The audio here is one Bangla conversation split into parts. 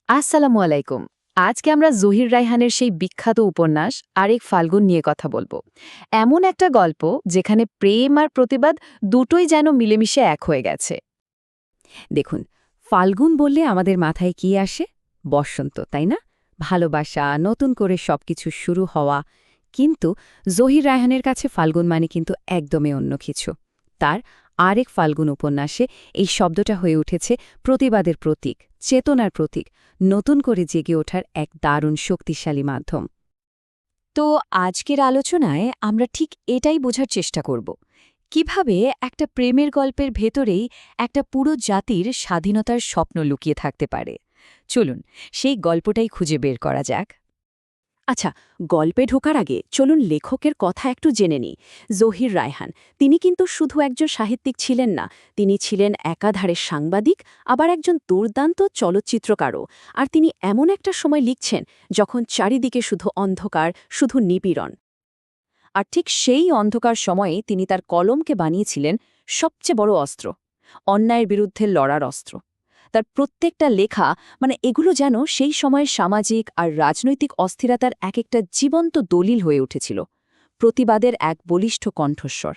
আসসালামু আলাইকুম। আজকে আমরা জহির রায়হানের সেই বিখ্যাত উপন্যাস আরেক ফাল্গুন নিয়ে কথা বলবো। এমন একটা গল্প যেখানে প্রেম আর প্রতিবাদ দুটোই যেন মিলেমিশে এক হয়ে গেছে। দেখুন, ফাল্গুন বললে আমাদের মাথায় কি আসে? বসন্ত, তাই না? ভালোবাসা, নতুন করে সবকিছু শুরু হওয়া। কিন্তু জহির রায়হানের কাছে ফাল্গুন মানে কিন্তু একদমই অন্য কিছু। তার আরেক ফাল্গুন উপন্যাসে এই শব্দটা হয়ে উঠেছে প্রতিবাদের প্রতীক, চেতনার প্রতীক, নতুন করে জেগে ওঠার এক দারুণ শক্তিশালী মাধ্যম। তো আজকের আলোচনায় আমরা ঠিক এটাই বোঝার চেষ্টা করব কিভাবে একটা প্রেমের গল্পের ভেতরেই একটা পুরো জাতির স্বাধীনতার স্বপ্ন লুকিয়ে থাকতে পারে। চলুন সেই গল্পটাই খুঁজে বের করা যাক। আচ্ছা, গল্পে ঢোকার আগে চলুন লেখকের কথা একটু জেনে নিই। জহির রায়হান তিনি কিন্তু শুধু একজন সাহিত্যিক ছিলেন না, তিনি ছিলেন একাধারে সাংবাদিক, আবার একজন দুর্দান্ত চলচ্চিত্রকারও। আর তিনি এমন একটা সময় লিখছেন যখন চারিদিকে শুধু অন্ধকার, শুধু নিপীড়ন। আর ঠিক সেই অন্ধকার সময়ে তিনি তার কলমকে বানিয়েছিলেন সবচেয়ে বড় অস্ত্র, অন্যায়ের বিরুদ্ধে লড়ার অস্ত্র। তার প্রত্যেকটা লেখা এগুলো যেন সেই সময়ের সামাজিক আর রাজনৈতিক অস্থিরতার এক একটা জীবন্ত দলিল হয়ে উঠেছিল, প্রতিবাদের এক বলিষ্ঠ কণ্ঠস্বর।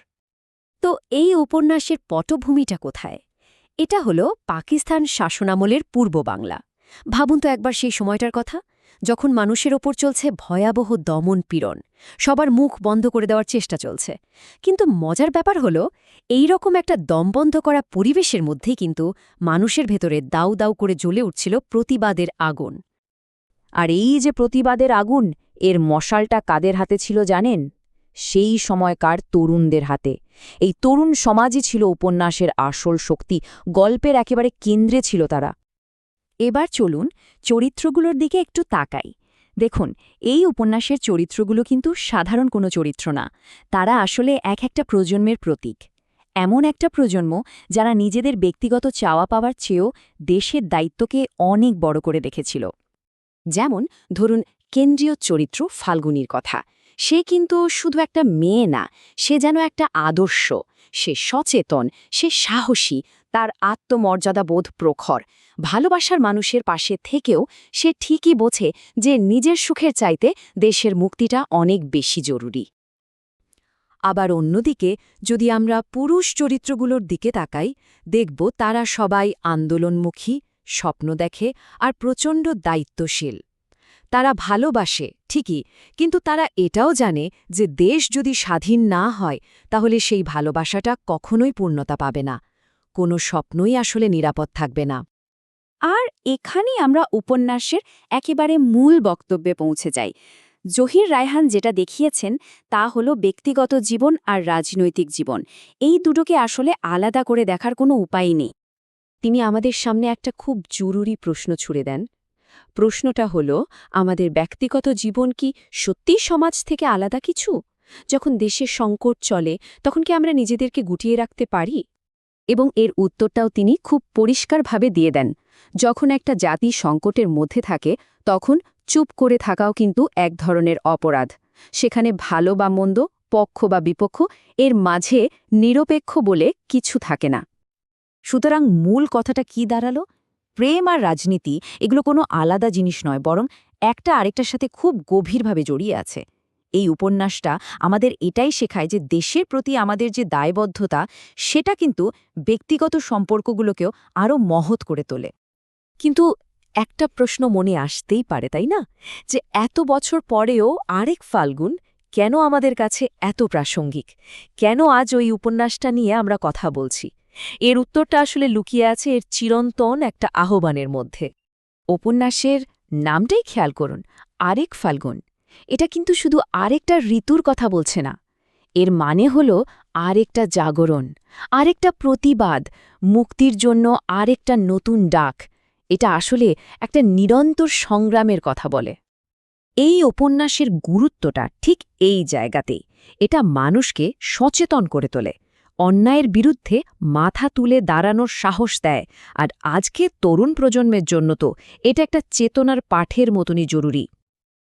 তো এই উপন্যাসের পটভূমিটা কোথায়? এটা হলো পাকিস্তান শাসনামলের পূর্ব বাংলা। ভাবুন তো একবার সেই সময়টার কথা, যখন মানুষের ওপর চলছে ভয়াবহ দমন পীড়ন, সবার মুখ বন্ধ করে দেওয়ার চেষ্টা চলছে। কিন্তু মজার ব্যাপার হলো, এই রকম একটা দমবন্ধ করা পরিবেশের মধ্যেই কিন্তু মানুষের ভেতরে দাউ দাউ করে জ্বলে উঠছিল প্রতিবাদের আগুন। আর এই যে প্রতিবাদের আগুন, এর মশালটা কাদের হাতে ছিল জানেন? সেই সময়কার তরুণদের হাতে। এই তরুণ সমাজই ছিল উপন্যাসের আসল শক্তি, গল্পের একেবারে কেন্দ্রে ছিল তারা। এবার চলুন চরিত্রগুলোর দিকে একটু তাকাই। দেখুন, এই উপন্যাসের চরিত্রগুলো কিন্তু সাধারণ কোনো চরিত্র না, তারা আসলে এক একটা প্রজন্মের প্রতীক। এমন একটা প্রজন্ম যারা নিজেদের ব্যক্তিগত চাওয়া পাওয়ার চেয়েও দেশের দায়িত্বকে অনেক বড় করে দেখেছিল। যেমন ধরুন কেন্দ্রীয় চরিত্র ফাল্গুনীর কথা। সে কিন্তু শুধু একটা মেয়ে না, সে যেন একটা আদর্শ। সে সচেতন, সে সাহসী, তার আত্মমর্যাদাবোধ প্রখর। ভালোবাসার মানুষের পাশে থেকেও সে ঠিকই বোঝে যে নিজের সুখের চাইতে দেশের মুক্তিটা অনেক বেশি জরুরি। আবার অন্যদিকে যদি আমরা পুরুষ চরিত্রগুলোর দিকে তাকাই, দেখব তারা সবাই আন্দোলনমুখী, স্বপ্ন দেখে আর প্রচণ্ড দায়িত্বশীল। তারা ভালোবাসে ঠিকই, কিন্তু তারা এটাও জানে যে দেশ যদি স্বাধীন না হয় তাহলে সেই ভালোবাসাটা কখনোই পূর্ণতা পাবে না, কোনো স্বপ্নই আসলে নিরাপদ থাকবে না। আর এখানেই আমরা উপন্যাসের একেবারে মূল বক্তব্যে পৌঁছে যাই। জহির রায়হান যেটা দেখিয়েছেন তা হলো ব্যক্তিগত জীবন আর রাজনৈতিক জীবন, এই দুটোকে আসলে আলাদা করে দেখার কোনো উপায় নেই। তিনি আমাদের সামনে একটা খুব জরুরি প্রশ্ন ছুড়ে দেন। প্রশ্নটা হলো, আমাদের ব্যক্তিগত জীবন কি সত্যিই সমাজ থেকে আলাদা কিছু? যখন দেশের সংকট চলে তখন কি আমরা নিজেদেরকে গুটিয়ে রাখতে পারি? এবং এর উত্তরটাও তিনি খুব পরিষ্কারভাবে দিয়ে দেন। যখন একটা জাতি সংকটের মধ্যে থাকে তখন চুপ করে থাকাও কিন্তু এক ধরনের অপরাধ। সেখানে ভালো বা মন্দ, পক্ষ বা বিপক্ষ, এর মাঝে নিরপেক্ষ বলে কিছু থাকে না। সুতরাং মূল কথাটা কি দাঁড়ালো? প্রেম আর রাজনীতি এগুলো কোনো আলাদা জিনিস নয়, বরং একটা আরেকটার সাথে খুব গভীরভাবে জড়িয়ে আছে। এই উপন্যাসটা আমাদের এটাই শেখায় যে দেশের প্রতি আমাদের যে দায়বদ্ধতা, সেটা কিন্তু ব্যক্তিগত সম্পর্কগুলোকেও আরও মহৎ করে তোলে। কিন্তু একটা প্রশ্ন মনে আসতেই পারে, তাই না? যে এত বছর পরেও আরেক ফাল্গুন কেন আমাদের কাছে এত প্রাসঙ্গিক? কেন আজ ওই উপন্যাসটা নিয়ে আমরা কথা বলছি? এর উত্তরটা আসলে লুকিয়ে আছে এর চিরন্তন একটা আহ্বানের মধ্যে। উপন্যাসের নামটাই খেয়াল করুন, আরেক ফাল্গুন। এটা কিন্তু শুধু আরেকটা ঋতুর কথা বলছে না, এর মানে হল আরেকটা জাগরণ, আরেকটা প্রতিবাদ, মুক্তির জন্য আরেকটা নতুন ডাক। এটা আসলে একটা নিরন্তর সংগ্রামের কথা বলে। এই উপন্যাসের গুরুত্বটা ঠিক এই জায়গাতেই। এটা মানুষকে সচেতন করে তোলে, অন্যায়ের বিরুদ্ধে মাথা তুলে দাঁড়ানোর সাহস দেয়। আর আজকে তরুণ প্রজন্মের জন্য তো এটা একটা চেতনার পাঠের মতনই জরুরি।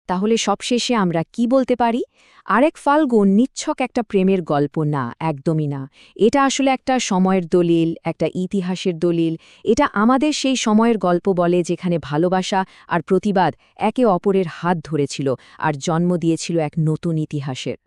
তাহলে সবশেষে আমরা কি বলতে পারি? আরেক ফাল্গুন নিচ্ছক একটা প্রেমের গল্প না, একদমই না। এটা আসলে একটা সময়ের দলিল, একটা ইতিহাসের দলিল। এটা আমাদের সেই সময়ের গল্প বলে যেখানে ভালোবাসা আর প্রতিবাদ একে অপরের হাত ধরেছিল আর জন্ম দিয়েছিল এক নতুন ইতিহাসের।